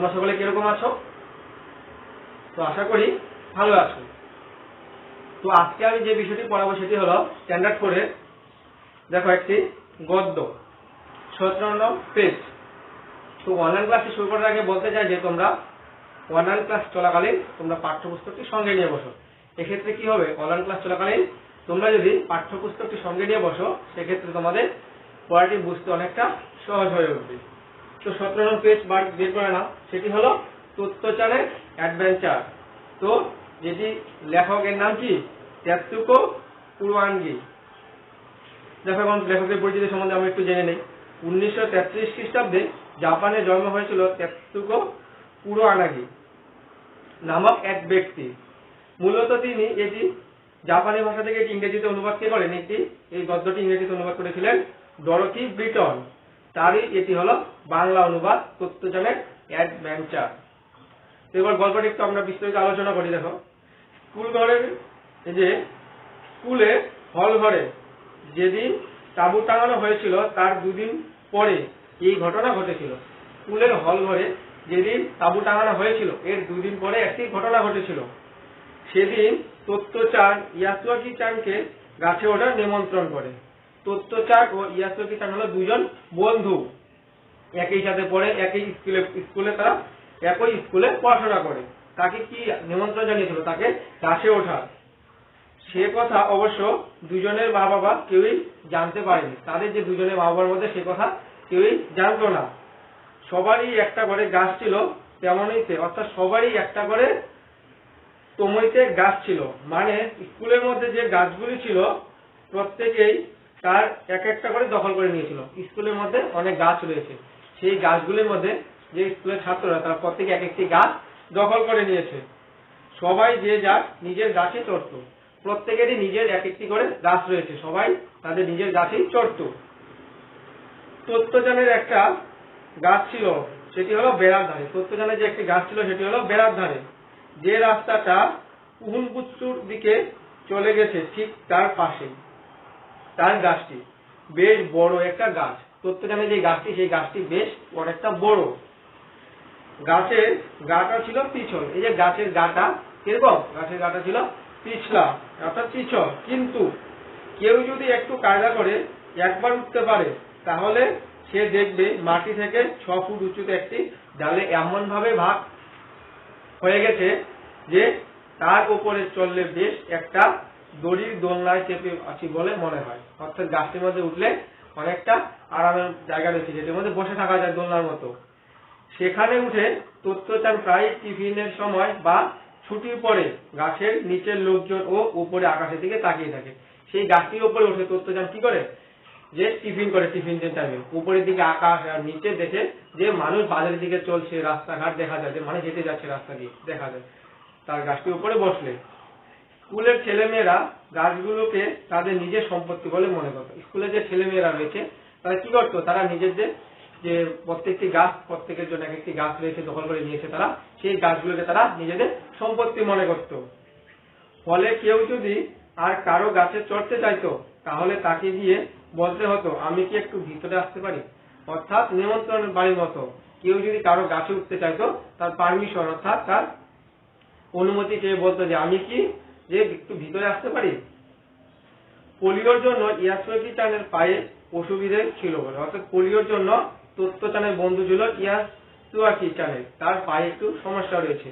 তোমরা সকলে কিরকম আছো? তো আশা করি ভালো আছো। তো আজকে আমি যে বিষয়টি পড়াবো সেটি হলো স্ট্যান্ডার্ড 4 এর দেখো একটি গদ্য 17 নং পেজ। তো অনলাইন ক্লাসটি শুরু করার আগে বলতে চাই যে তোমরা অনলাইন ক্লাস চলাকালীন তোমরা পাঠ্যপুস্তকটি সঙ্গে নিয়ে বসো। এক্ষেত্রে কি হবে, অনলাইন ক্লাস চলাকালীন তোমরা যদি পাঠ্যপুস্তকটি সঙ্গে নিয়ে বসো সেক্ষেত্রে তোমাদের পড়াটি বুঝতে অনেকটা সহজ হয়ে উঠবে। তো 17 নং পেজ বের করে নাও, সেটি হলো তত্ত্বচানের অ্যাডভেঞ্চার। তো যেটি লেখকের নাম কি, তেতসুকো কুরোয়ানগি। দেখো এখন লেখকের পরিচিতি সম্বন্ধে আমরা একটু জেনে নেই। 1933 খ্রিস্টাব্দে জাপানে জন্ম হয়েছিল তেতসুকো কুরোয়ানাগি নামক এক ব্যক্তি। মূলত তিনি এটি জাপানি ভাষা থেকে ইংরেজিতে অনুবাদ করেন। এই গদ্যটি ইংরেজিতে অনুবাদ করেছিলেন ডরোথি ব্রিটন। তারই এটি হলো বাংলা অনুবাদ তত্ত্বচানের অ্যাডভেঞ্চার। এবার গল্পটি একটু আমরা বিস্তারিত আলোচনা করি। দেখো, স্কুলে হল ঘরে যেদিন তাঁবু টাঙানো হয়েছিল তার দুদিন পরে এই ঘটনা ঘটেছিল। স্কুলের হল ঘরে যেদিন তাঁবু টাঙানো হয়েছিল এর দুদিন পরে একটি ঘটনা ঘটেছিল। সেদিন তত্ত্বচান ইয়াসুয়াকি চানকে গাছে ওঠার নিমন্ত্রণ করে। তত্ত্বচান ও ইয়াসুয়াকি চান হলো দুজন বন্ধু, একই সাথে পড়ে, একই স্কুলে তারা একই স্কুলে পড়াশোনা করে। তাকে কি নিমন্ত্রণ জানিয়েছিল, তাকে গাছে ওঠার। সে কথা অবশ্য দুজনের মা বাবা কেউই জানতে পারেনি। তাদের যে দুজনের মা বাবার মধ্যে সে কথা কেউই জানতো না। সবারই একটা করে গাছ ছিল তেমনইতে, অর্থাৎ সবারই একটা করে তমইতে গাছ ছিল। মানে স্কুলের মধ্যে যে গাছগুলি ছিল প্রত্যেকেই তার এক একটা করে দখল করে নিয়েছিল। স্কুলের মধ্যে অনেক গাছ রয়েছে, সেই গাছগুলির মধ্যে যে স্কুলের ছাত্ররা তার প্রত্যেকে এক একটি গাছ দখল করে নিয়েছে। সবাই যে যার নিজের গাছে চড়ত, প্রত্যেকেরই নিজের এক একটি করে গাছ রয়েছে, সবাই তাদের নিজের গাছেই চড়ত। তত্ত্বচানের একটা গাছ ছিল, সেটি হলো বেড়ার ধারে। তত্ত্বচানের যে একটি গাছ ছিল সেটি হলো বেড়ার ধারে। যে রাস্তাটা কুহুনপুচ্চুর দিকে চলে গেছে ঠিক তার পাশেই তার গাছটি। বেশ বড় একটা গাছ। তত্ত্বচানের যে গাছটি সেই গাছটি বেশ অনেকটা বড়। গাছের গাটা ছিল পিছল। এই যে গাছের গাটা কিরকম, গাছের গাটা ছিল পিছলা অর্থাৎ পিছল। কিন্তু কেউ যদি একটু কায়দা করে একবার উঠতে পারে তাহলে সে দেখবে মাটি থেকে 6 ফুট উঁচুতে একটি ডালে এমন ভাবে ভাগ হয়ে গেছে যে তার উপরে চললে বেশ একটা দড়ির দোলনায় চেপে আছি বলে মনে হয়। অর্থাৎ গাছটির মধ্যে উঠলে অনেকটা আরামের জায়গা রয়েছে, যেটির মধ্যে বসে থাকা যায় দোলনার মতো। সেখানে উঠে তত্ত্বচান প্রায় টিফিনের সময় বা ছুটির পরে গাছের নিচের লোকজন ও উপরে আকাশের দিকে তাকিয়ে থাকে। সেই গাছটির উপরে উঠে তত্ত্বচান কি করে, যে টিফিন করে, টিফিনের টাইমে উপরের দিকে আকাশ আর নিচে দেখে যে মানুষ বাজারের দিকে চলছে, রাস্তাঘাট দেখা যায়, যে মানুষ হেঁটে যাচ্ছে রাস্তা দিয়ে দেখা যায় তার গাছটির উপরে বসলে। স্কুলের ছেলেমেয়েরা গাছগুলোকে তাদের নিজের সম্পত্তি বলে মনে করত। স্কুলে যে ছেলেমেয়েরা রয়েছে তারা কি করতো, তারা নিজেদের যে প্রত্যেকটি গাছ, প্রত্যেকের জন্য এক একটি গাছ রয়েছে দখল করে নিয়েছে, তারা সেই গাছগুলোকে তারা নিজেদের সম্পত্তি মনে করত। ফলে কেউ যদি আর কারো গাছে চড়তে চাইতো তাহলে তাকে গিয়ে বলতে হতো, আমি কি একটু ভিতরে আসতে পারি। অর্থাৎ নিমন্ত্রণ বাড়ির মতো। কেউ যদি কারো গাছে উঠতে চাইতো তার পারমিশন অর্থাৎ তার অনুমতি চেয়ে বলতো যে আমি কি যে একটু ভিতরে আসতে পারি। পোলিওর জন্য ইয়াসুয়াকি চানের পায়ে অসুবিধে ছিল বলে, অর্থাৎ পোলিওর জন্য তত্ত্বচানের বন্ধু ছিল ইয়াসুয়াকি চানের, তার পায়ে একটু সমস্যা রয়েছে।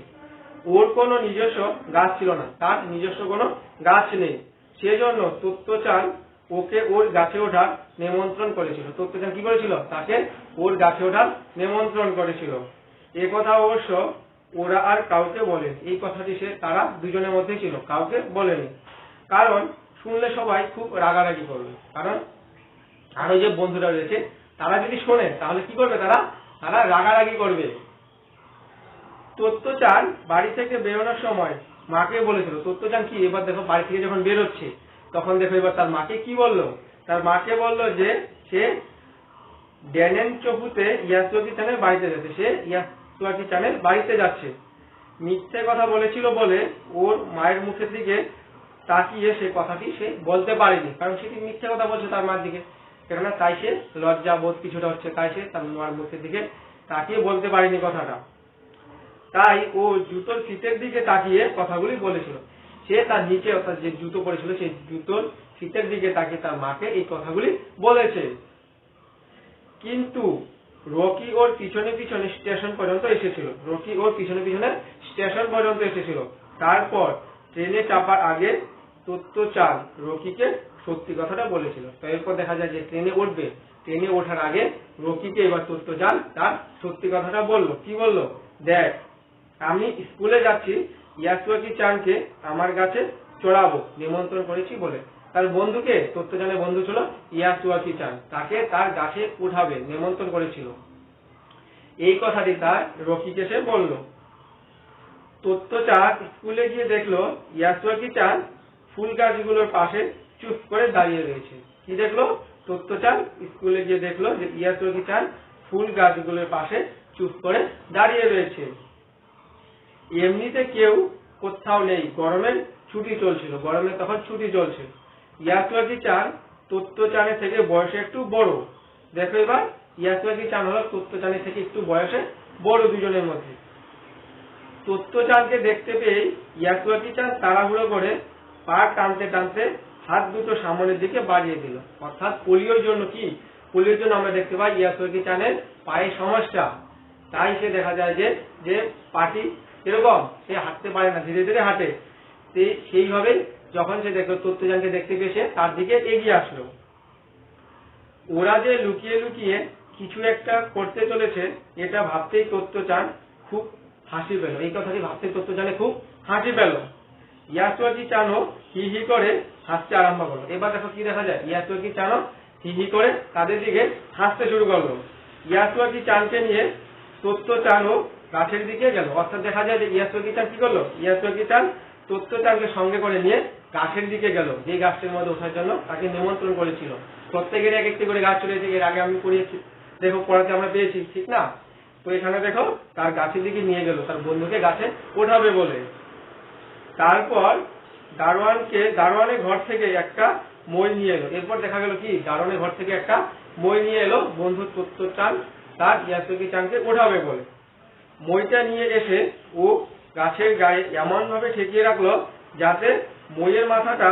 ওর কোনো নিজস্ব গাছ ছিল না, তার নিজস্ব কোনো গাছ নেই। সেজন্য তত্ত্বচান ওকে ওর গাছে ওঠার নিমন্ত্রণ করেছিল। তত্ত্বচান কি করেছিল, তাকে ওর গাছে ওঠার নিমন্ত্রণ করেছিল। এ কথা অবশ্য ওরা আর কাউকে বলেনি। এই কথাটি তারা দুজনের মধ্যে ছিল, কাউকে বলেনি। কারণ শুনলে সবাই খুব রাগারাগি করবে। কারণ আরো যে বন্ধুরা রয়েছে তারা যদি শোনে তাহলে কি করবে, তারা রাগারাগি করবে। তত্ত্বচান বাড়ি থেকে বেরোনোর সময় মাকে বলেছিল, তত্ত্বচান কি এবার দেখো বাড়ি থেকে যখন বেরোচ্ছে তখন দেখো এবার তার মাকে কি বললো, তার মাকে বললো যে সে ড্যানেন চকুতে ইয়াসুয়াকি চানের বাড়িতে যাচ্ছে, সে ইয়াসুয়াকি চানের বাড়িতে যাচ্ছে। মিথ্যে কথা বলেছিল বলে ওর মায়ের মুখের দিকে তাকিয়ে সে কথাটি সে বলতে পারেনি, কারণ সেটি মিথ্যে কথা বলছে তার মার দিকে। কেননা তাই সে লজ্জা বোধ কিছুটা হচ্ছে, তাই সে তার মার মুখের দিকে তাকিয়ে বলতে পারেনি কথাটা। তাই ও জুতোর ফিতের দিকে তাকিয়ে কথাগুলি বলেছিল। সে তার নিচে অর্থাৎ যে জুতো পরেছিল সেই জুতোর ফিতের দিকে তাকিয়ে তার মাকে এই কথাগুলি বলেছে। কিন্তু রকি ওর পিছনে পিছনে স্টেশন পর্যন্ত এসেছিল। রকি ওর পিছনে পিছনে স্টেশন পর্যন্ত এসেছিল। তারপর ট্রেনে চাপার আগে তোত্তো-চান রকিকে সত্যি কথাটা বলেছিল। তো এরপর দেখা যায় যে ট্রেনে উঠবে, ট্রেনে ওঠার আগে রকিকে এবার তোত্তো-চান তার সত্যি কথাটা বলল। কি বলল? দেখ, আমি স্কুলে যাচ্ছি, ইয়াসুয়াকি-চানকে আমার কাছে চড়াবো নিমন্ত্রণ করেছি বলে। তার বন্ধুকে, তোত্তো-চানের বন্ধু ছিল ইয়াসুয়াকি-চান, তাকে তার গাছে উঠাবে নিমন্ত্রণ করেছিল। এই কথাটি তার রকিকে সে বলল। তোত্তো-চান স্কুলে গিয়ে দেখলো ইয়াসুয়াকি-চান ফুল গাছগুলোর পাশে চুপ করে দাঁড়িয়ে রয়েছে। কি দেখলো? তোত্তো-চান স্কুলে গিয়ে দেখলো যে ইয়াসুয়াকি-চান ফুল গাছগুলোর পাশে চুপ করে দাঁড়িয়ে রয়েছে। এমনিতে কেউ কোথাও নেই, গরমের ছুটি চলছিল, গরমে তখন ছুটি চলছে। ইয়াসুয়াকি-চান তোত্তো-চানের থেকে বয়সে একটু বড়। দেখো এবার ইয়াসুয়াকি-চান হলো তোত্তো-চানের থেকে একটু বয়সে বড় দুজনের মধ্যে। তোত্তো-চানকে দেখতে পেয়ে ইয়াসুয়াকি-চান তাড়াহুড়ো করে পা টানতে টানতে হাত দুটো সামনের দিকে বাড়িয়ে দিল। অর্থাৎ পোলিওর জন্য কি, পোলিওর জন্য আমরা দেখতে পাই ইয়াসুয়াকি-চানের পায়ে সমস্যা, তাই সে দেখা যায় যে পাটি এরকম সে হাঁটতে পারে না, ধীরে ধীরে হাঁটে। সেইভাবে যখন সে দেখলো তোত্তো-চানকে দেখতে পেয়ে সে তার দিকে এগিয়ে আসলো। ওরা যে লুকিয়ে লুকিয়ে কিছু একটা করতে চলেছে এটা ভাবতেই তোত্তো-চান খুব হাসি পেল। এই কথাটি ভাবতে তোত্তো-চানের খুব হাসি পেল। ইয়াসুয়াকি-চানও হি হি করে হাসতে আরম্ভ করলো। এবার দেখো কি দেখা যায়, ইয়াসুয়াকি-চানও হি হি করে তাদের দিকে হাসতে শুরু করলো। ইয়াসুয়াকি-চানকে নিয়ে তোত্তো-চানও গাছের দিকে গেল। অর্থাৎ দেখা যায় যে ইয়াসুয়াকি-চান কি করলো, ইয়াসুয়াকি-চান তোত্তো-চানকে সঙ্গে করে নিয়ে গাছের দিকে গেল, যে গাছটির মধ্যে ওঠার জন্য তাকে নিমন্ত্রণ করেছিল। প্রত্যেকের এক একটি করে গাছ চলেছে, এর আগে আমি পড়িয়েছি, দেখো পড়াতে আমরা পেয়েছি, ঠিক না? তো এখানে দেখো তার গাছের দিকে নিয়ে গেল তার বন্ধুকে গাছে ওঠাবে বলে। তারপর দারোয়ানের ঘর থেকে একটা মই নিয়ে এলো। এরপর দেখা গেল কি, দারোয়ানের ঘর থেকে একটা মই নিয়ে এলো বন্ধু তোত্তো-চান তার ইয়াসুয়াকি-চানকে ওঠাবে বলে। মইটা নিয়ে এসে ও গাছের গায়ে এমন ভাবে ঠেকিয়ে রাখলো যাতে মইয়ের মাথাটা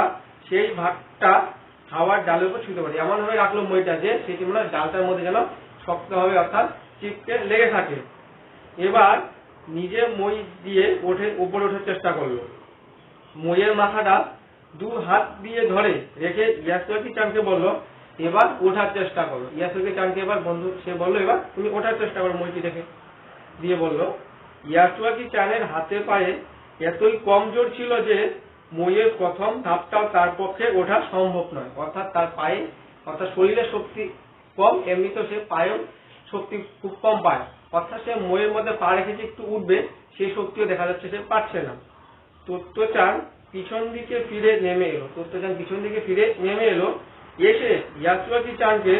সেই ভাগটা হাওয়ার ডালের উপর ছুঁতে পারে। এমন ভাবে রাখলো মইটা যে সেটি মনে হয় ডালটার মধ্যে যেন শক্তভাবে অর্থাৎ চিপকে লেগে থাকে। এবার নিজে মই দিয়ে উপরে ওঠার চেষ্টা করলো। মইয়ের মাথাটা দু হাত দিয়ে ধরে রেখে ইয়াসুয়াকি-চানকে বলল, এবার ওঠার চেষ্টা করো। ইয়াসুয়াকি-চানকে এবার বন্ধু সে বললো, এবার তুমি ওঠার চেষ্টা করো মইটি রেখে দিয়ে বলল। ইয়াসুয়াকি-চানের হাতে পায়ে এতই কম জোর ছিল যে মইয়ের প্রথম ধাপটাও তার পক্ষে ওঠা সম্ভব নয়। অর্থাৎ তার পায়ে, অর্থাৎ শরীরের শক্তি কম, এমনিতেও সে পায়েও শক্তি খুব কম পায়। অর্থাৎ সে মইয়ের মধ্যে পা রেখেছে একটু উঠবে, সেই শক্তিও দেখা যাচ্ছে সে পাচ্ছে না। তোত্তো-চান পিছন দিকে ফিরে নেমে এলো। তোত্তো-চান পিছন দিকে ফিরে নেমে এলো, এসে ইয়াসুয়াকি-চানকে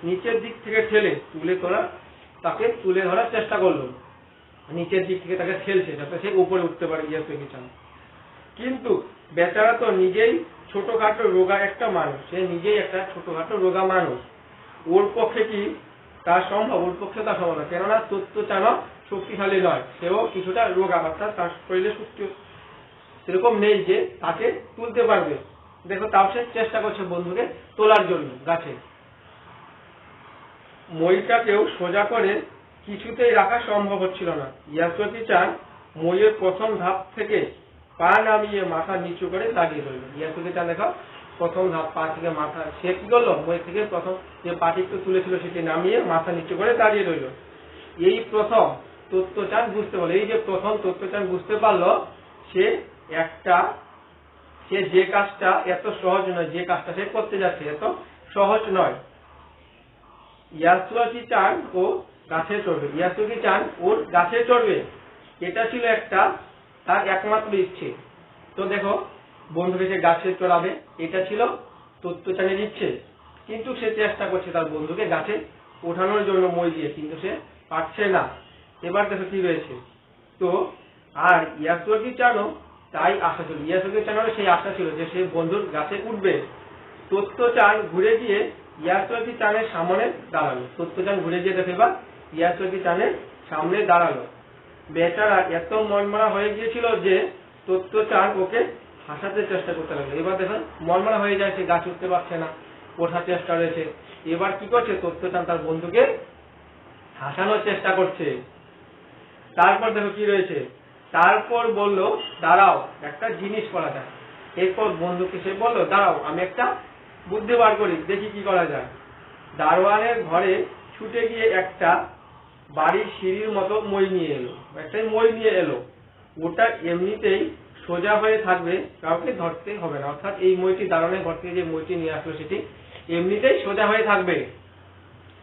নিচের দিক থেকে ঠেলে তাকে তুলে ধরার চেষ্টা করলো। নিচের দিক থেকে তাকে ঠেলছে যাতে সে উপরে উঠতে পারে ইয়াসুয়াকি-চান। কিন্তু বেচারা তো নিজেই ছোটখাটো রোগা একটা মানুষ, সে নিজেই একটা ছোটখাটো রোগা মানুষ। ওর পক্ষে কি তা সম্ভব? ওর পক্ষে তা সম্ভব না, কেননা তোত্তো-চানও শক্তিশালী নয়, সেও কিছুটা রোগা, অর্থাৎ তার শরীরে শক্তি সেরকম নেই যে তাকে তুলতে পারবে। দেখো তাও সে চেষ্টা করছে বন্ধুকে তোলার জন্য গাছে। মইটাকেও সোজা করে কিছুতেই রাখা সম্ভব হচ্ছিল না। ইয়াসুয়াকি-চান মইয়ের প্রথম ধাপ থেকে পা নামিয়ে মাথা নিচু করে দাঁড়িয়ে রইল। ইয়াসুয়াকি-চান দেখো প্রথম ধাপ পা থেকে মাথা, সে কি করলো, মই থেকে প্রথম যে পাটি একটু তুলেছিল সেটি নামিয়ে মাথা নিচু করে দাঁড়িয়ে রইল। এই প্রথম তোত্তো-চান বুঝতে পারলো, এই যে প্রথম তোত্তো-চান বুঝতে পারলো সে যে কাজটা এত সহজ নয়, যে কাজটা সে করতে যাচ্ছে এত সহজ নয়। ইয়াসুয়াকি-চান ও গাছে চড়বে, ইয়াসুয়াকি-চান ওর গাছে চড়বে, এটা ছিল তার একমাত্র ইচ্ছে। তো দেখো বন্ধুকে সে গাছে চড়াবে, এটা ছিল তোত্তো-চানের ইচ্ছে। কিন্তু সে চেষ্টা করছে তার বন্ধুকে গাছে ওঠানোর জন্য মই দিয়ে, কিন্তু সে পারছে না। এবার দেখো কি রয়েছে। তো আর ইয়াসুয়াকি-চানও তাই আশা ছিল, ইয়াসুয়াকি-চানেরও সেই আশা ছিল যে সে বন্ধুর গাছে উঠবে। তোত্তো-চান ঘুরে গিয়ে ইয়াসুয়াকি-চানের সামনে দাঁড়ালো। তোত্তো-চান ঘুরে গিয়ে দেখে এবার ইয়াসুয়াকি-চানের সামনে দাঁড়ালো। বেচারা এত মনমরা হয়ে গিয়েছিল যে তত্ত্বচান ওকে হাসাতে চেষ্টা করতে লাগলো। এবার দেখুন মনমরা হয়ে যায়, সে গাছ উঠতে পারছে না, ওঠার চেষ্টা রয়েছে। এবার কি করছে, তত্ত্বচান তার বন্ধুকে হাসানোর চেষ্টা করছে। তারপর দেখো কি রয়েছে, তারপর বলল দাঁড়াও একটা জিনিস করা যায়। এরপর বন্ধুকে সে বলল দাঁড়াও আমি একটা বুদ্ধি বার করি, দেখি কি করা যায়। দারোয়ানের ঘরে ছুটে গিয়ে একটা বাড়ির সিঁড়ির মতো মই নিয়ে এলো, একটা মই নিয়ে এলো। ওটা এমনিতেই সোজা হয়ে থাকবে, কাউকে ধরতে হবে না। অর্থাৎ এই মইটি দারোয়ানের ঘর থেকে যে মইটি নিয়ে আসলো সেটি এমনিতেই সোজা হয়ে থাকবে,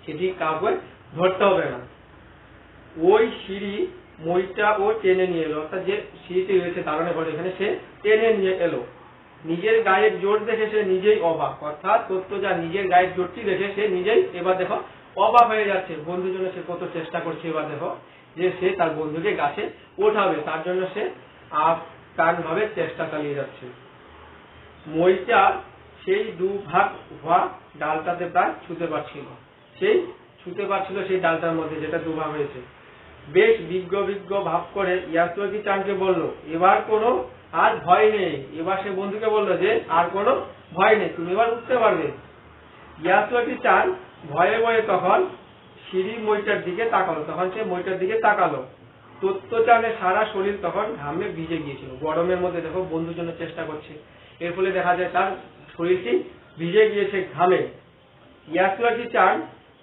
সেটি কাউকে ধরতে হবে না। ওই সিঁড়ি মইটা ও টেনে নিয়ে এলো, অর্থাৎ যে সিঁড়িটি রয়েছে দারোয়ানের ঘরে এখানে সে টেনে নিয়ে এলো। নিজের গায়ের জোর দেখে সে নিজেই অবাক, অর্থাৎ তত্ত্বচান নিজের গায়ের জোরটি দেখে সে নিজেই এবার দেখো অবাক হয়ে যাচ্ছে। বন্ধুর জন্য সে কত চেষ্টা করছে, এবার দেখো যে সে তার বন্ধুকে গাছে ওঠাবে, তার জন্য সে আপ্রাণ ভাবে চেষ্টা চালিয়ে যাচ্ছে। মইটা সেই দুভাগ হওয়া ডালটাতে প্রায় ছুঁতে পারছিল, সেই ডালটার মধ্যে যেটা দুভাগ হয়েছে। বেশ বিজ্ঞ ভাব করে ইয়াসুয়াকি চানকে বলল এবার কোনো আর ভয় নেই। এবার সে বন্ধুকে বলল যে আর কোনো ভয় নেই, তুমি এবার উঠতে পারবে। ইয়াসুয়াকি চান ভয়ে ভয়ে তখন সিঁড়ি মইটার দিকে তাকালো। তত্ত্বচানের সারা শরীর তখন ঘামে ভিজে গিয়েছিল, গরমের মধ্যে দেখো বন্ধুর জন্য চেষ্টা করছে, এর ফলে দেখা যায় তার শরীরটি ভিজে গিয়েছে ঘামে। ইয়াসুয়াকি চান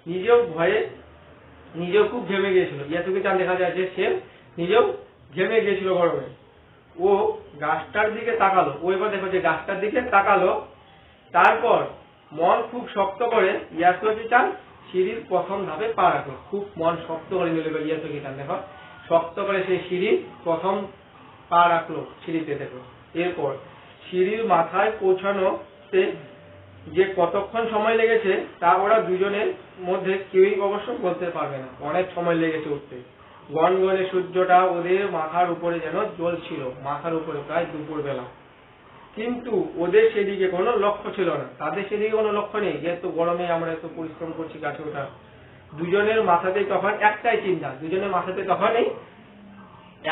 নিজেও খুব ঘেমে গিয়েছিল। ইয়াসুয়াকি চান দেখা যায় যে সে নিজেও ঘেমে গিয়েছিল গরমে। ও গাছটার দিকে তাকালো, ও এবার দেখো যে গাছটার দিকে তাকালো। তারপর মন খুব শক্ত করে ইয়াসুয়াকি চান সিঁড়ির প্রথম ধাপে পা রাখলো, খুব মন শক্ত করে নিল ইয়াসুয়াকি চান, দেখো শক্ত করে সেই সিঁড়ির প্রথম পা রাখলো সিঁড়িতে। দেখো এরপর সিঁড়ির মাথায় পৌঁছানোতে যে কতক্ষণ সময় লেগেছে তা ওরা দুজনের মধ্যে কেউই অবশ্য বলতে পারবে না, অনেক সময় লেগেছে উঠতে। গনগনে সূর্যটা ওদের মাথার উপরে যেন জ্বলছিল, মাথার উপরে প্রায় দুপুর বেলা। কিন্তু ওদের সেদিকে কোনো লক্ষ্য ছিল না, তাদের সেদিকে কোনো লক্ষ্য নেই, যেহেতু গরমে আমরা এত পরিশ্রম করছি গাছে ওঠা। দুজনের মাথাতে তখন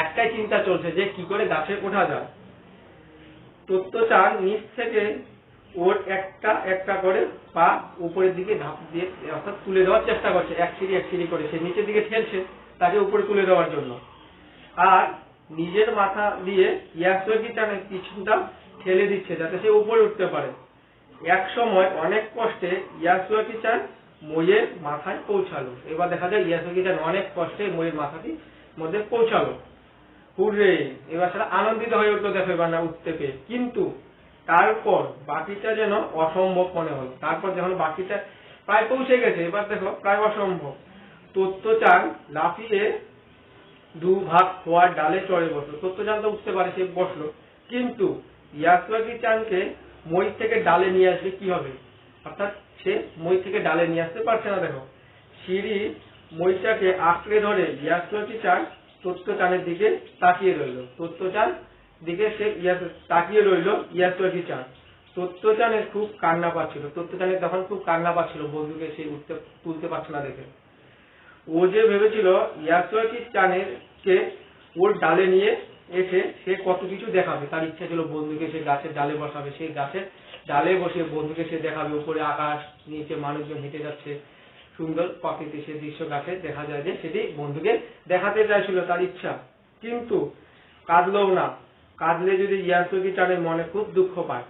একটাই চিন্তা চলছে যে কি করে গাছে ওঠা যায়। তত্ত্বচান নিচ থেকে ওর একটা করে পা উপরের দিকে ধাপ দিয়ে অর্থাৎ তুলে দেওয়ার চেষ্টা করছে, এক সিঁড়ি করে সে নিচের দিকে ঠেলছে তাকে উপরে তুলে দেওয়ার জন্য। আর নিজের মাথা দিয়ে ইয়াসুয়াকি চানের পিছনটা ঠেলে দিচ্ছে যাতে সে উপরে উঠতে পারে। এক সময় অনেক কষ্টে ইয়াসুয়াকি চান মইয়ের মাথায় পৌঁছালো। এবার দেখা যায় ইয়াসুয়াকি চান অনেক কষ্টে মইয়ের মাথাটির মধ্যে পৌঁছালো। হুররে, এবার সেটা আনন্দিত হয়ে উঠলো দেখো এবার না উঠতে পেয়ে। কিন্তু তারপর বাকিটা যেন অসম্ভব মনে হলো। তারপর যখন বাকিটা প্রায় পৌঁছে গেছে, এবার দেখো প্রায় অসম্ভব। তত্ত্বচান লাফিয়ে দুভাগ হওয়ার ডালে চড়ে বসলো। তত্ত্বচান তো উঠতে পারে, সে বসলো, কিন্তু ইয়াসুয়াকি চানকে মই থেকে ডালে নিয়ে আসলে কি হবে, অর্থাৎ সে মই থেকে ডালে নিয়ে আসতে পারছে না। দেখো সিঁড়ি মইটাকে আঁকড়ে ধরে ইয়াসুয়াকি চান তত্ত্বচানের দিকে তাকিয়ে রইল। ইয়াসুয়াকি চান। তত্ত্বচানের খুব কান্না পাচ্ছিল, বন্ধুকে সে তুলতে পারছে না দেখে। ও যে ভেবেছিল ইয়াসুয়াকি চানকে ওর ডালে নিয়ে এসে সে কত কিছু দেখাবে, তার ইচ্ছা ছিল বন্ধুকে সে গাছের ডালে বসাবে, সেই গাছের ডালে বসে বন্ধুকে সে দেখাবে উপরে আকাশ, নিচে মানুষজন হেঁটে যাচ্ছে, সুন্দর প্রকৃতি সে দৃশ্য গাছে দেখা যায় যে সেটি বন্ধুকে দেখাতে চাইছিল তার ইচ্ছা। কিন্তু কাঁদলেও না, কাঁদলে যদি ইয়াসুয়াকি চানের মনে খুব দুঃখ পায়।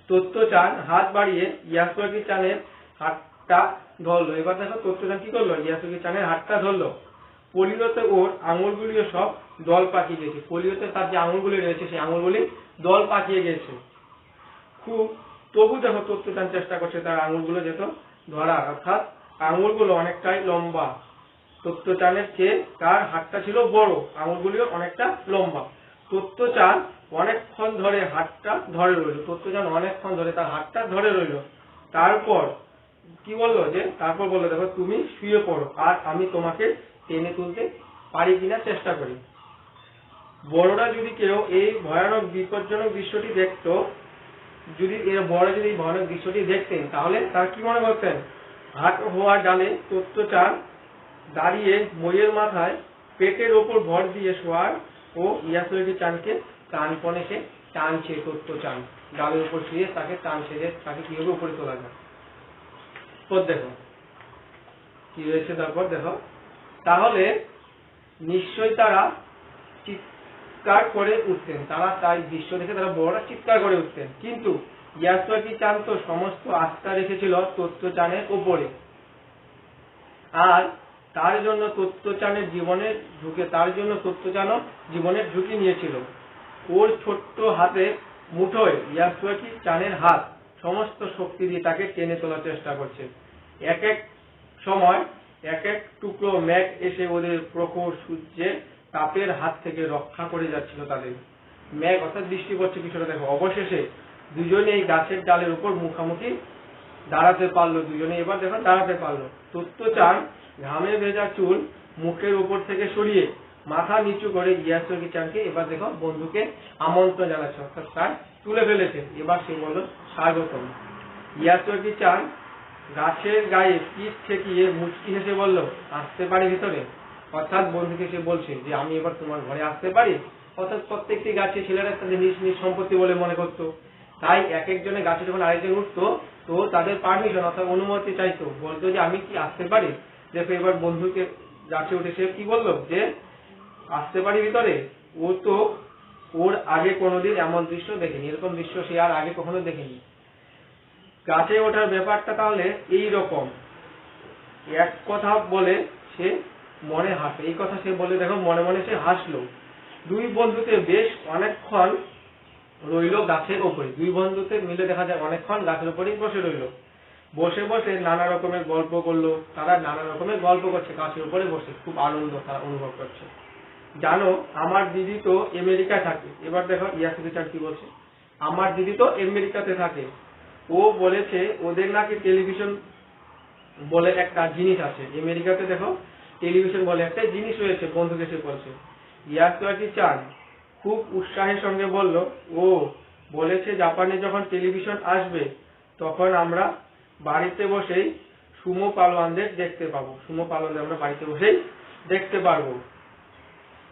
তত্ত্বচান হাত বাড়িয়ে ইয়াসুয়াকি চানের হাতটা ধরলো। এবার দেখো তত্ত্বচান কি করলো, ইয়াসুয়াকি চানের হাতটা ধরলো। পোলিওতে ওর আঙুলগুলিও সব দল পাকিয়ে গেছে, পোলিওতে তার যে আঙুলগুলি রয়েছে সেই আঙুলগুলি দল পাকিয়ে গেছে খুব। তবু দেখো তত্ত্বচান চেষ্টা করছে তার আঙুলগুলো যেত ধরার, অর্থাৎ আঙুলগুলো অনেকটাই লম্বা। তত্ত্বচানের চেয়ে তার হাতটা ছিল বড়, আঙুলগুলিও অনেকটা লম্বা। তত্ত্বচান অনেকক্ষণ ধরে তার হাতটা ধরে রইল। তারপর বললো দেখো তুমি শুয়ে পড়ো আর আমি তোমাকে টেনে তুলতে পারি কিনা চেষ্টা করি। বড়রা যদি কেউ এই ভয়ানক বিপজ্জনক দৃশ্যটি দেখতেন তাহলে তার কি মনে করতেন? হাত হওয়া ডালে তত্ত্বচান দাঁড়িয়ে মইয়ের মাথায় পেটের ওপর ভর দিয়ে শোয়ার ও ইয়াসুয়াকি চানকে প্রাণপণে সে টানছে তত্ত্বচান, ডালের উপর শুয়ে তাকে টানছে যে তাকে কিভাবে উপরে তোলা যায়। দেখো কি হয়েছে, তারপর দেখো, তাহলে নিশ্চয়ই তারা চিৎকার করে উঠতেন, তারা তাই দৃশ্য দেখে তারা বড়রা চিৎকার করে উঠতেন। কিন্তু ইয়াসুয়াকি চান তো সমস্ত আস্থা রেখেছিল তত্ত্বচানের উপরে, আর তার জন্য তত্ত্বচানের জীবনের ঝুঁকি নিয়েছিল। ওর ছোট্ট হাতে মুঠোয় ইয়াসুয়াকি চানের হাত সমস্ত শক্তি দিয়ে তাকে টেনে তোলার চেষ্টা করছে। এক এক সময় এক এক টুকরো মেঘ এসে ওদের প্রখর সূর্যের তাপের হাত থেকে রক্ষা করে যাচ্ছিল তাদের। মেঘ অর্থাৎ বৃষ্টি পড়ছে কিছুটা। দেখো অবশেষে দুজনে এই গাছের ডালের উপর মুখামুখি দাঁড়াতে পারলো, দুজনে এবার দেখো দাঁড়াতে পারলো। তত্ত্বচান ঘামে ভেজা চুল মুখের উপর থেকে সরিয়ে মাথা নিচু করে ইয়াসুয়াকি চানকে এবার দেখো বন্ধুকে আমন্ত্রণ জানাচ্ছে, অর্থাৎ তার তুলে ফেলেছে। এবার সে বলল স্বাগতম। ইয়াসুয়াকি চান গাছের গায়ে পিঠ ঠেকিয়ে মুচকি হেসে বলল, আসতে পারি ভিতরে? অর্থাৎ বন্ধুকে সে বলছে যে আমি এবার তোমার ঘরে আসতে পারি। অর্থাৎ প্রত্যেকটি গাছে ছেলেরা তাদের নিজ নিজ সম্পত্তি বলে মনে করতো, তাই এক একজনের গাছে যখন আরেকজন উঠতো তো তাদের পারমিশন অর্থাৎ অনুমতি চাইতো, বলতো যে আমি কি আসতে পারি। দেখো এবার বন্ধুকে গাছে উঠে সে কি বললো যে আসতে পারি ভিতরে। ও তো ওর আগে কোনোদিন এমন দৃশ্য দেখেনি, এরকম দৃশ্য সে আর আগে কখনো দেখেনি। গাছে ওঠার ব্যাপারটা তাহলে এই রকম। এক কথা বলে সে মনে হাসে, এই কথা সে বলে দেখো মনে মনে সে হাসলো। দুই বন্ধুতে বেশ অনেকক্ষণ রইল গাছের ওপরে, দুই বন্ধুতে মিলে দেখা যায় অনেকক্ষণ গাছের উপরেই বসে রইল। বসে বসে নানা রকমের গল্প করলো, তারা নানা রকমের গল্প করছে গাছের উপরে বসে, খুব আনন্দ তারা অনুভব করছে। জানো আমার দিদি তো আমেরিকায় থাকে। এবার দেখো ইয়াসুয়াকি চান কি বলছে, আমার দিদি তো আমেরিকাতে থাকে। ও বলেছে ওদের নাকি টেলিভিশন বলে একটা জিনিস আছে, আমেরিকাতে দেখো টেলিভিশন বলে একটা জিনিস রয়েছে। বন্ধুকে সে বলছে। ইয়াসুয়াকি চান খুব উৎসাহের সঙ্গে বলল, ও বলেছে জাপানে যখন টেলিভিশন আসবে তখন আমরা বাড়িতে বসেই সুমো পালোয়ানদের দেখতে পাবো, সুমো পালোয়ানদের আমরা বাড়িতে বসেই দেখতে পারবো।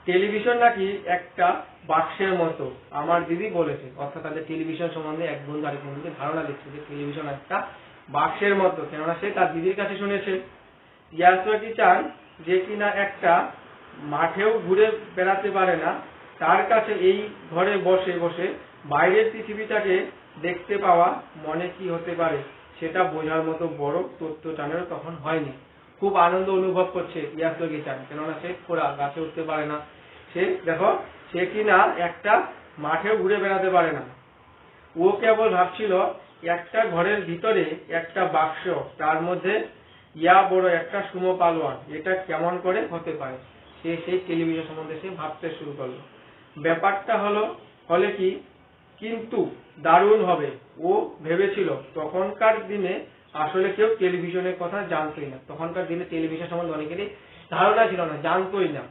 টেলিভিশন নাকি একটা বাক্সের মতো, আমার দিদি বলেছে। অর্থাৎ তাদের টেলিভিশন সম্বন্ধে এক বন্ধু আরেক বন্ধুকে ধারণা দিচ্ছে যে টেলিভিশন একটা বাক্সের মতো, কেননা সে তার দিদির কাছে শুনেছে। ইয়াসুয়াকি চান যে কিনা একটা মাঠেও ঘুরে বেড়াতে পারে না, তার কাছে এই ঘরে বসে বসে বাইরের পৃথিবীটাকে দেখতে পাওয়া মনে কি হতে পারে সেটা বোঝার মতো বড় তত্ত্বচানেরও তখন হয়নি। খুব আনন্দ অনুভব করছে ইয়াসুয়াকি চান, কেননা সে খোড়া, গাছে উঠতে পারে না। সে দেখো সে কিনা একটা মাঠেও ঘুরে বেড়াতে পারে না। ও কেবল ভাবছিল একটা ঘরের ভিতরে একটা বাক্স, তার মধ্যে ইয়া বড় একটা সুমো পালোয়ান, এটা কেমন করে হতে পারে। সে সেই টেলিভিশন সম্বন্ধে সে ভাবতে শুরু করলো। ব্যাপারটা হলে কি কিন্তু দারুণ হবে। ও ভেবেছিল তখনকার দিনে আসলে কেউ টেলিভিশনের কথা জানতোই না, তখনকার দিনে টেলিভিশন সম্বন্ধে অনেকেরই ধারণা ছিল না, জানতোই না।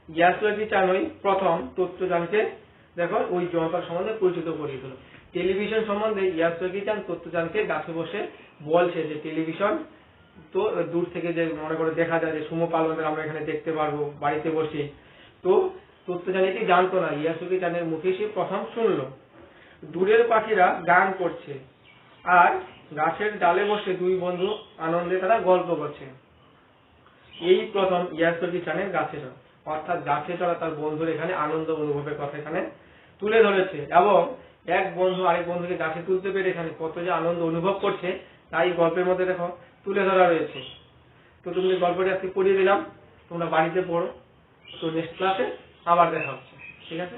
ইয়াসুয়াকি চান ওই প্রথম তত্ত্বচানকে দেখো ওই যন্ত্র সম্বন্ধে পরিচিত করিয়ে দিল। টেলিভিশন সম্বন্ধে ইয়াসুয়াকি চান তত্ত্বচানকে গাছে বসে বলছে যে টেলিভিশন তো দূর থেকে যে মনে করে দেখা যায় যে সুমো পালোয়ানদের আমরা এখানে দেখতে পারবো বাড়িতে বসে। তো তত্ত্বচান এটি জানতো না, ইয়াসুয়াকি চানের মুখে সে প্রথম শুনলো। দূরের পাখিরা গান করছে আর গাছের ডালে বসে দুই বন্ধু আনন্দে তারা গল্প করছে। এই প্রথম ইয়াসুয়াকি চানের গাছে চড়া, অর্থাৎ গাছে চড়া তার বন্ধুর এখানে আনন্দ অনুভবের কথা এখানে তুলে ধরেছে, এবং এক বন্ধু আরেক বন্ধুকে গাছে তুলতে পেরে এখানে কত যে আনন্দ অনুভব করছে তাই গল্পের মধ্যে দেখো তুলে ধরা রয়েছে। তো তুমি গল্পটি আজকে পড়িয়ে দিলাম, তোমরা বাড়িতে পড়ো। তো নেক্সট ক্লাসে আবার দেখা হচ্ছে, ঠিক আছে।